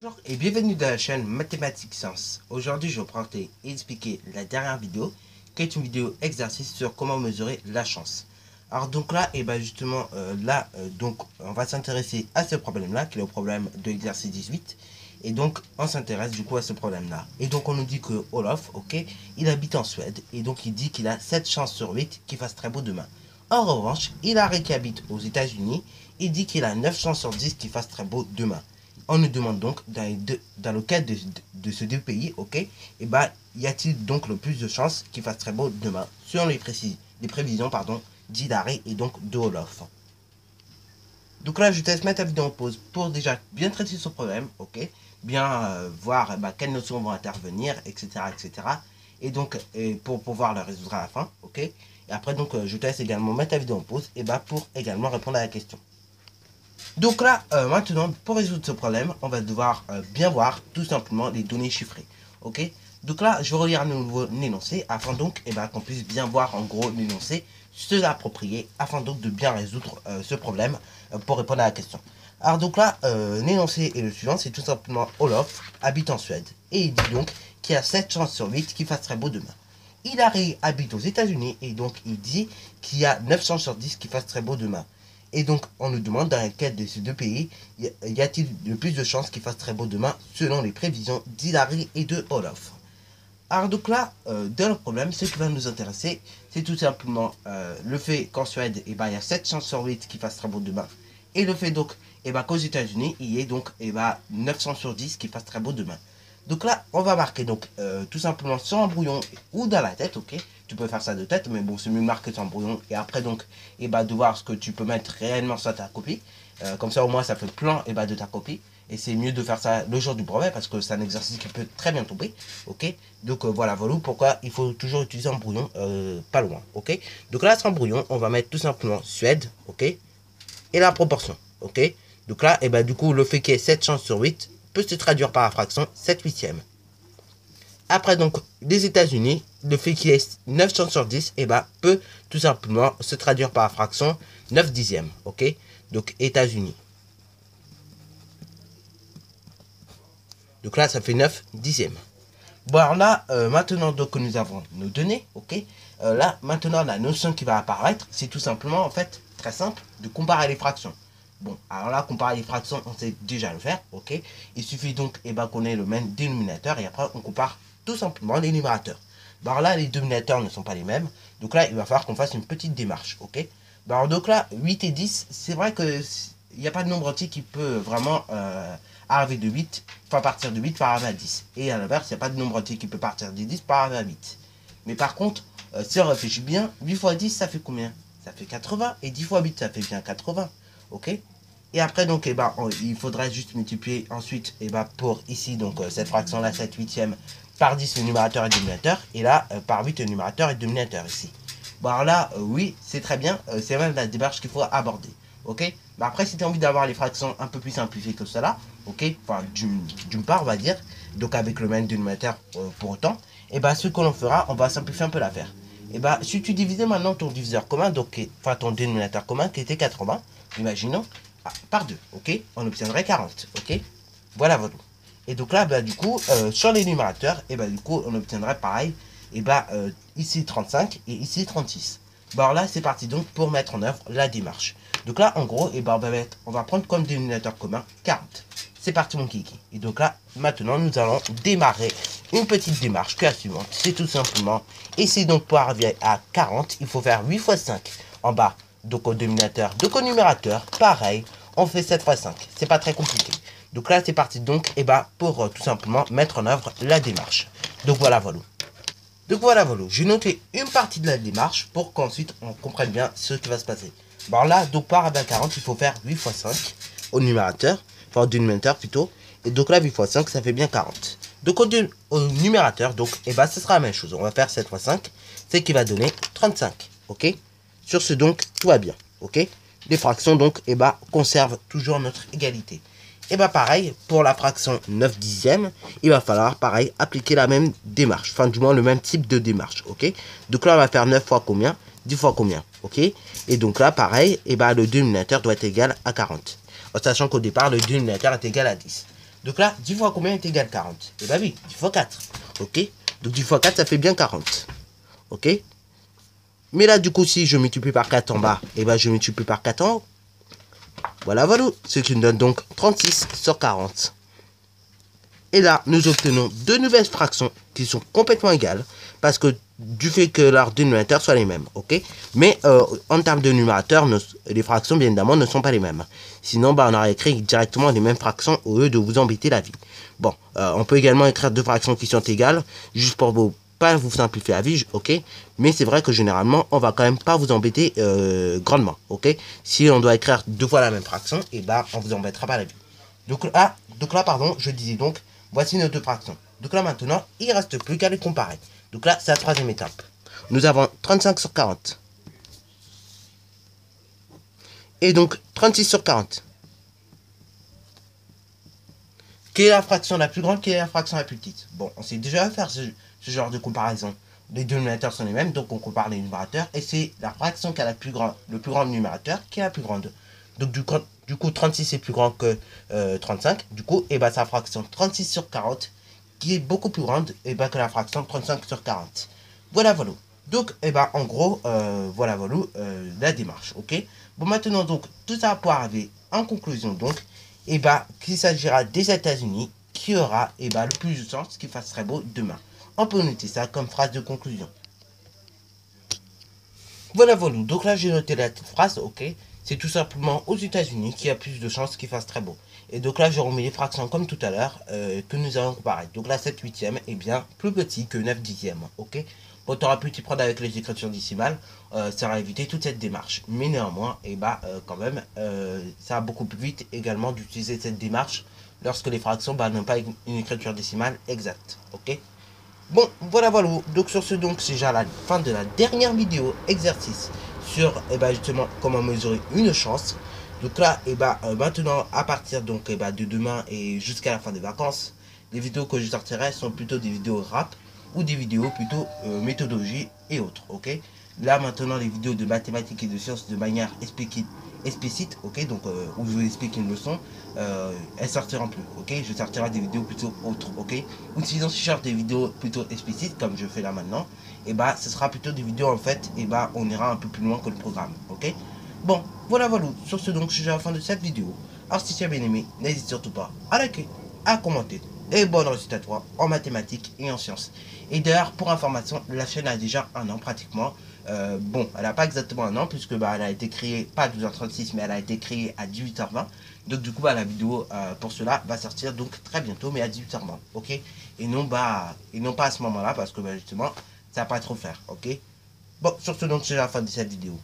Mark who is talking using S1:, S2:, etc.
S1: Bonjour et bienvenue dans la chaîne Mathématiques Sciences. Aujourd'hui, je vais vous présenter et expliquer la dernière vidéo, qui est une vidéo exercice sur comment mesurer la chance. Alors donc là, et ben justement, donc on va s'intéresser à ce problème-là, qui est le problème de l'exercice 18. Et donc, on s'intéresse du coup à ce problème-là. Et donc, on nous dit que Olof, ok, il habite en Suède. Et donc, il dit qu'il a 7 chances sur 8 qu'il fasse très beau demain. En revanche, Hilary qui habite aux États-Unis, il dit qu'il a 9 chances sur 10 qu'il fasse très beau demain. On nous demande donc, dans le cas de ces deux pays, ok, et bah, y a-t-il donc le plus de chances qu'il fasse très beau demain, selon les prévisions, d'Hilary et donc de Olof. Donc là, je te laisse mettre la vidéo en pause pour déjà bien traiter ce problème, ok, bien voir quelles notions vont intervenir, etc., etc. Et donc, pour pouvoir le résoudre à la fin, ok. Et après, donc, je te laisse également mettre la vidéo en pause, et pour également répondre à la question. Donc là, maintenant, pour résoudre ce problème, on va devoir bien voir tout simplement les données chiffrées. Ok. Donc là, je vais relire à nouveau l'énoncé afin donc qu'on puisse bien voir en gros l'énoncé, se l'approprier afin donc de bien résoudre ce problème pour répondre à la question. Alors donc là, l'énoncé est le suivant, c'est tout simplement Olof habite en Suède et il dit donc qu'il a 7 chances sur 8 qu'il fasse très beau demain. Hilary habite aux États-Unis et donc il dit qu'il y a 9 chances sur 10 qu'il fasse très beau demain. Et donc, on nous demande dans lequel de ces deux pays y a-t-il le plus de chances qu'il fasse très beau demain selon les prévisions d'Hilary et de Olof. Alors donc là, dans le problème, ce qui va nous intéresser, c'est tout simplement le fait qu'en Suède, il y a 7 chances sur 8 qu'il fasse très beau demain. Et le fait donc qu'aux États-Unis, il y ait donc 9 chances sur 10 qu'il fasse très beau demain. Donc là, on va marquer donc tout simplement sur un brouillon ou dans la tête, ok. Tu peux faire ça de tête, mais bon, c'est mieux marquer sur un brouillon. Et après donc, de voir ce que tu peux mettre réellement sur ta copie. Comme ça, au moins, ça fait le plan de ta copie. Et c'est mieux de faire ça le jour du brevet parce que c'est un exercice qui peut très bien tomber, ok. Donc voilà pourquoi il faut toujours utiliser un brouillon pas loin, ok. Donc là, sur un brouillon, on va mettre tout simplement Suède, ok. Et la proportion, ok. Donc là, du coup, le fait qu'il y ait 7 chances sur 8 peut se traduire par la fraction 7 huitièmes. Après donc les États-Unis, le fait qu'il y ait 9 chances sur 10 peut tout simplement se traduire par la fraction 9 dixièmes, ok. Donc États-Unis. Donc là, ça fait 9 dixièmes. Bon, alors là, maintenant donc que nous avons nos données, ok. Là, maintenant, la notion qui va apparaître, c'est tout simplement, en fait, très simple, de comparer les fractions. Bon, alors là, comparer les fractions, on sait déjà le faire, ok. Il suffit donc qu'on ait le même dénominateur et après, on compare tout simplement les numérateurs. Alors là, les dénominateurs ne sont pas les mêmes. Donc là, il va falloir qu'on fasse une petite démarche, ok. Alors donc là, 8 et 10, c'est vrai que il n'y a pas de nombre entier qui peut vraiment arriver de 8, enfin partir de 8 par arriver à 10. Et à l'inverse, il n'y a pas de nombre entier qui peut partir de 10 par arriver à 8. Mais par contre, si on réfléchit bien, 8 fois 10, ça fait combien? Ça fait 80. Et 10 fois 8, ça fait bien 80. Ok. Et après, donc, il faudrait juste multiplier ensuite, pour ici, donc, cette fraction-là, 7 huitièmes, par 10 le numérateur et le dénominateur. Et là, par 8 le numérateur et le dénominateur ici. Bon, alors là, oui, c'est très bien. C'est même la démarche qu'il faut aborder. Ok. Après, si tu as envie d'avoir les fractions un peu plus simplifiées que cela, ok, enfin, d'une part, on va dire, donc avec le même dénominateur pour autant, ce que l'on fera, on va simplifier un peu l'affaire. Si tu divisais maintenant ton diviseur commun, donc, enfin, ton dénominateur commun qui était 80, imaginons, par 2, ok, on obtiendrait 40, ok, voilà. Et donc là, du coup, sur les numérateurs, du coup, on obtiendrait pareil, ici 35 et ici 36. Bon, alors là, c'est parti donc pour mettre en œuvre la démarche. Donc là, en gros, on va prendre comme dénominateur commun 40. C'est parti, mon kiki. Et donc là, maintenant, nous allons démarrer une petite démarche que la suivante. C'est tout simplement, ici, donc, pour arriver à 40, il faut faire 8 fois 5 en bas. Donc au dénominateur, donc au numérateur, pareil, on fait 7 fois 5. C'est pas très compliqué. Donc là, c'est parti donc, pour tout simplement mettre en œuvre la démarche. Donc voilà. Donc voilà, j'ai noté une partie de la démarche pour qu'ensuite on comprenne bien ce qui va se passer. Bon là, donc par à 40, il faut faire 8 fois 5 au numérateur, enfin au dénominateur plutôt. Et donc là, 8 fois 5, ça fait bien 40. Donc au numérateur, donc, ce sera la même chose. On va faire 7 fois 5, ce qui va donner 35, ok. Sur ce donc, tout va bien, ok. Les fractions donc, conservent toujours notre égalité. Pareil, pour la fraction 9 dixièmes, il va falloir, pareil, appliquer la même démarche. Enfin, du moins, le même type de démarche, ok. Donc là, on va faire 9 fois combien? 10 fois combien, ok. Et donc là, pareil, le dénominateur doit être égal à 40. En sachant qu'au départ, le dénominateur est égal à 10. Donc là, 10 fois combien est égal 40? Et bah oui, 10 fois 4. Ok? Donc 10 fois 4, ça fait bien 40. Ok? Mais là, du coup, si je multiplie par 4 en bas, et bah je multiplie par 4 en haut. Voilà, voilà. Ce qui nous donne donc 36 sur 40. Et là, nous obtenons deux nouvelles fractions qui sont complètement égales parce que du fait que leurs dénominateurs soient les mêmes, ok? Mais en termes de numérateur, les fractions, bien évidemment, ne sont pas les mêmes. Sinon, bah, on aurait écrit directement les mêmes fractions au lieu de vous embêter la vie. Bon, on peut également écrire deux fractions qui sont égales, juste pour pas vous simplifier la vie, ok? Mais c'est vrai que généralement, on va quand même pas vous embêter grandement, ok? Si on doit écrire deux fois la même fraction, et bah, on vous embêtera pas la vie. Donc là, pardon, je disais donc, voici nos deux fractions. Donc là maintenant, il ne reste plus qu'à les comparer. Donc là, c'est la troisième étape. Nous avons 35 sur 40. Et donc 36 sur 40. Quelle est la fraction la plus grande, quelle est la fraction la plus petite? Bon, on sait déjà faire ce genre de comparaison. Les dénominateurs sont les mêmes, donc on compare les numérateurs. Et c'est la fraction qui a le plus grand numérateur qui est la plus grande. Donc du coup 36 est plus grand que 35. Du coup, et bah, sa fraction 36 sur 40 qui est beaucoup plus grande et bah, que la fraction 35 sur 40. Voilà, voilà. Donc, et bah, en gros, voilà, voilà, la démarche, ok? Bon, maintenant, donc, tout ça pour arriver en conclusion, donc, et bah, qu'il s'agira des États-Unis qui aura, et bah, le plus de chance qu'il fasse très beau demain. On peut noter ça comme phrase de conclusion. Voilà, voilà. Donc là, j'ai noté la phrase, ok? C'est tout simplement aux États-Unis qu'il y a plus de chances qu'il fasse très beau. Et donc là, je remets les fractions comme tout à l'heure que nous allons comparer. Donc là, 7 huitièmes est bien plus petit que 9 dixièmes, ok? Bon, tu auras pu t'y prendre avec les écritures décimales, ça va éviter toute cette démarche. Mais néanmoins, et bah, quand même, ça va beaucoup plus vite également d'utiliser cette démarche lorsque les fractions bah, n'ont pas une écriture décimale exacte, ok? Bon, voilà, voilà. Donc sur ce, donc c'est déjà la fin de la dernière vidéo exercice sur justement comment mesurer une chance. Donc là, maintenant, à partir donc de demain et jusqu'à la fin des vacances, les vidéos que je sortirai sont plutôt des vidéos rap ou des vidéos plutôt méthodologie et autres, ok? Là maintenant, les vidéos de mathématiques et de sciences de manière explicite, ok? Donc où je vous explique une leçon, elles sortiront plus, ok? Je sortirai des vidéos plutôt autres, ok? Ou sinon, si je sors des vidéos plutôt explicites comme je fais là maintenant, et bah ce sera plutôt des vidéos en fait, et bah on ira un peu plus loin que le programme, ok? Bon, voilà, voilà. Sur ce, donc, je suis à la fin de cette vidéo. Alors, si tu as bien aimé, n'hésite surtout pas à liker, à commenter. Et bonne réussite à toi en mathématiques et en sciences. Et d'ailleurs, pour information, la chaîne a déjà un an pratiquement. Bon, elle n'a pas exactement un an, puisque bah, elle a été créée, pas à 12h36, mais elle a été créée à 18h20. Donc, du coup, bah, la vidéo pour cela va sortir donc très bientôt, mais à 18h20. Ok? Et non pas à ce moment-là, parce que bah, justement, ça va pas trop faire. Ok? Bon, sur ce, donc, c'est la fin de cette vidéo.